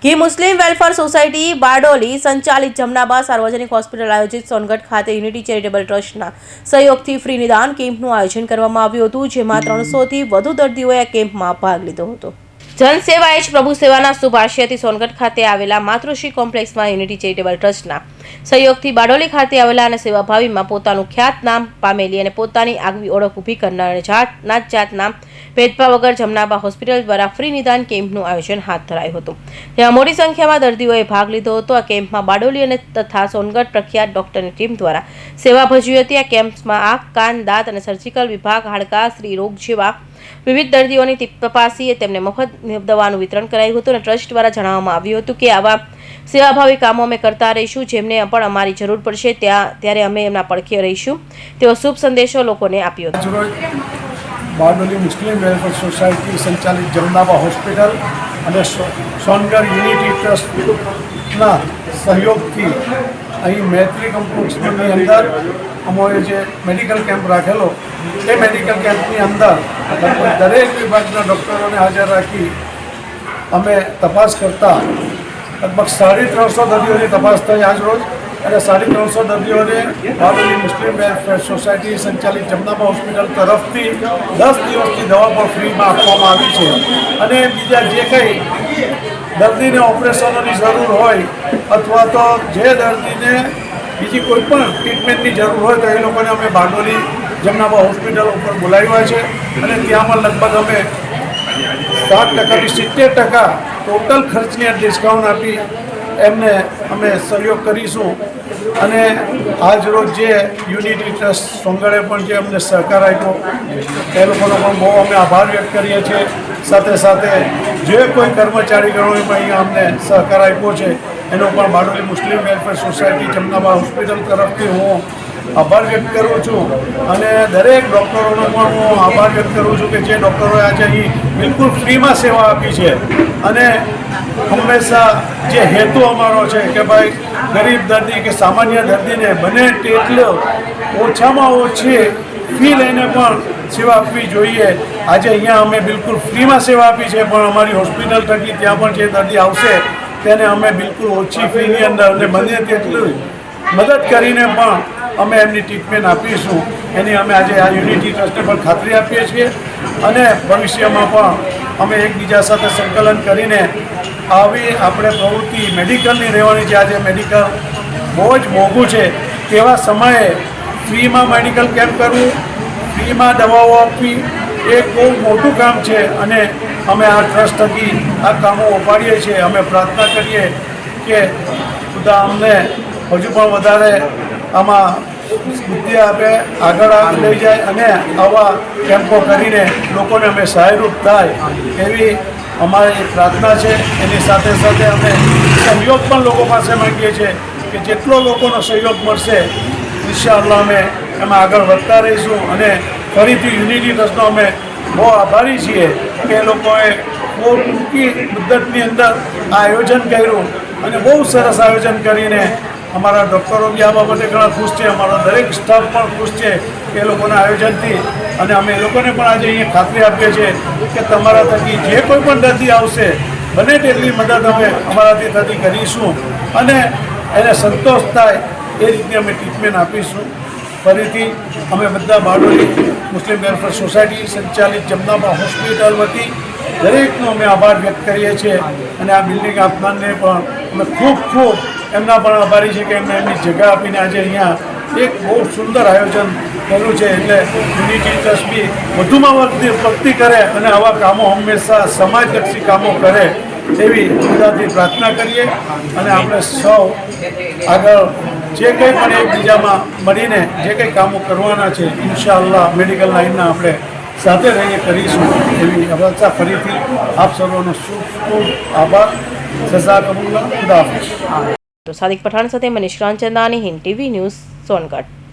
की मुस्लिम welfare society Bardoli संचालित जमनाबा सार्वजनिक होस्पिटल आयोजित सोनगढ़ खाते यूनिटी चेरिटेबल ट्रस्टના સહયોગથી ફ્રી નિદાન કેમ્પનું આયોજન કરવામાં આવ્યું હતું, જેમાં 300થી વધુ દર્દીઓએ આ કેમ્પમાં ભાગ લીધો હતો। જનસેવા એ જ પ્રભુ સેવાના શુભ આશયથી સોનગઢ ખાતે આવેલા માતૃશ્રી કોમ્પ્લેક્સમાં યુનિટી ચેરિટેબલ ટ્રસ્ટના સહયોગથી બારડોલી ખાતે આવેલા અને સેવાભાવીમાં પોતાનું ખ્યાત નામ પામેલી અને પોતાની આગવી ઓળખ ઊભી કરનાર નાત જાતના ભેદભાવ વગર જમનાબા હોસ્પિટલ દ્વારા ફ્રી નિદાન કેમ્પનું આયોજન હાથ ધરાયું હતું, જેમાં મોટી સંખ્યામાં દર્દીઓએ ભાગ લીધો હતો। આ કેમ્પમાં બારડોલી અને તથા સોનગઢ પ્રખ્યાત ડોક્ટરની ટીમ દ્વારા સેવા ભજવી હતી। આ કેમ્પમાં આંખ, કાન, દાંત અને સર્જિકલ વિભાગ, હાડકા, સ્ત્રી રોગ જેવા વિવિધ દર્દીઓની તપાસી તેમને મફત દવાનું વિતરણ કરાયું હતું અને ટ્રસ્ટ દ્વારા જણાવવામાં આવ્યું હતું કે આવા સેવાભાવી કામો અમે કરતા રહીશું, જેમને પણ અમારી જરૂર પડશે ત્યારે અમે એમના પડખે રહીશું, તેવો શુભ સંદેશો લોકોને આપ્યો હતો। બારડોલી મુસ્લિમ વેલફેર સોસાયટી સંચાલિત જમનાબા હોસ્પિટલ અને સોનગઢ યુનિટી ટ્રસ્ટના સહયોગથી અહીં મૈત્રી કોમ્પ્લેક્સની અંદર અમારે જે મેડિકલ કેમ્પ રાખેલો એ મેડિકલ કેમ્પની અંદર દરેક વિભાગના ડૉક્ટરોને હાજર રાખી અમે તપાસ કરતા લગભગ 350 દર્દીઓની તપાસ થઈ આજ રોજ અને 350 દર્દીઓને બારડોલી મુસ્લિમ વેલફેર સોસાયટી સંચાલિત જમનાબા હોસ્પિટલ તરફથી 10 દિવસની દવા પણ ફ્રીમાં આપવામાં આવી છે અને બીજા જે કંઈ દર્દીને ઓપરેશનોની જરૂર હોય અથવા તો જે દર્દીને બીજી કોઈ પણ ટ્રીટમેન્ટની જરૂર હોય તો એ લોકોને અમે બારડોલી જમનાબા હોસ્પિટલ ઉપર બોલાવ્યા છે અને ત્યાં પણ લગભગ અમે 7%થી 70% ટોટલ ખર્ચની ડિસ્કાઉન્ટ આપી એમને અમે સહયોગ કરીશું અને આજ રોજ જે યુનિટી ટ્રસ્ટ સોનગઢે પણ જે અમને સહકાર આપ્યો એ લોકોનો પણ બહુ અમે આભાર વ્યક્ત કરીએ છીએ। સાથે સાથે જે કોઈ કર્મચારીગણોએ પણ અહીંયા અમને સહકાર આપ્યો છે એનો પણ બારડોલી મુસ્લિમ વેલફેર સોસાયટી જમનાબા હોસ્પિટલ તરફથી હું આભાર વ્યક્ત કરું છું અને દરેક ડૉક્ટરોનો પણ હું આભાર વ્યક્ત કરું છું કે જે ડૉક્ટરોએ આજે અહીં બિલકુલ ફ્રીમાં સેવા આપી છે અને હંમેશા જે હેતુ અમારો છે કે ભાઈ ગરીબ દર્દી કે સામાન્ય દર્દીને બને તેટલો ઓછામાં ઓછી ફી લઈને પણ સેવા આપવી જોઈએ। આજે અહીંયા અમે બિલકુલ ફ્રીમાં સેવા આપી છે, પણ અમારી હોસ્પિટલ થકી ત્યાં પણ જે દર્દી આવશે તેને અમે બિલકુલ ઓછી ફીની અંદર અને બને તેટલી મદદ કરીને પણ અમે એમની ટ્રીટમેન્ટ આપીશું, એની અમે આજે આ યુનિટી ટ્રસ્ટને પણ ખાતરી આપીએ છીએ અને ભવિષ્યમાં પણ અમે એકબીજા સાથે સંકલન કરીને આવી આપણે પ્રવૃત્તિ મેડિકલની રહેવાની છે। આજે મેડિકલ બહુ જ મોંઘું છે, તેવા સમયે ફ્રીમાં મેડિકલ કેમ્પ કરવું, ફ્રીમાં દવાઓ આપવી એ બહુ મોટું કામ છે અને અમે આ ટ્રસ્ટ થકી આ કામો ઉપાડીએ છીએ। અમે પ્રાર્થના કરીએ કે ખુદા અમને હજુ પણ વધારે આમાં બુદ્ધિ આપે, આગળ લઈ જાય અને આવા કેમ્પો કરીને લોકોને અમે સહાયરૂપ થાય એવી અમારી પ્રાર્થના છે। એની સાથે સાથે અમે સહયોગ પણ લોકો પાસે માંગીએ છીએ કે જેટલો લોકોનો સહયોગ મળશે ઇન્શાઅલ્લાહ અમે એમાં આગળ વધતા રહીશું અને ફરીથી યુનિટી ટ્રસ્ટનો અમે બહુ આભારી છીએ કે એ લોકોએ બહુ ટૂંકી મુદ્દતની અંદર આ આયોજન કર્યું અને બહુ સરસ આયોજન કરીને અમારા ડૉક્ટરો બી આ બાબતે ઘણા ખુશ છે, અમારો દરેક સ્ટાફ પણ ખુશ છે કે એ લોકોના આયોજનથી અને અમે એ લોકોને પણ આજે અહીંયા ખાતરી આપીએ છીએ કે તમારા થકી જે કોઈ પણ દર્દી આવશે બને તેટલી મદદ અમે અમારાથી થતી કરીશું અને એને સંતોષ થાય એ રીતની અમે ટ્રીટમેન્ટ આપીશું। ફરીથી અમે બધા બારડોલી મુસ્લિમ વેલફેર સોસાયટી સંચાલિત જમનાબા હોસ્પિટલ વતી દરેકનો અમે આભાર વ્યક્ત કરીએ છીએ અને આ બિલ્ડિંગ આપનારને પણ અમે ખૂબ એમના પણ આભારી છે કે એમને એમની જગ્યા આપીને આજે અહીંયા એક બહુ સુંદર આયોજન કર્યું છે। એટલે યુનિટી ટ્રસ્ટ બી વધુમાં પ્રગતિ કરે અને આવા કામો હંમેશા સમાજલક્ષી કામો કરે એવી બધાથી પ્રાર્થના કરીએ અને આપણે સૌ આગળ જે કંઈ પણ એકબીજામાં મળીને જે કંઈ કામો કરવાના છે ઇન્શાઅલ્લાહ મેડિકલ લાઇનના આપણે સાથે રહીને કરીશું એવી અપેક્ષા। ફરીથી આપ સર્વનો ખૂબ આભાર। જઝાકલ્લાહ, ખુદા હાફિઝ। તો સાદિક પઠાણ સાથે મનીષ રાંચંદાની હિન્દ ટીવી ન્યૂઝ સોનગઢ।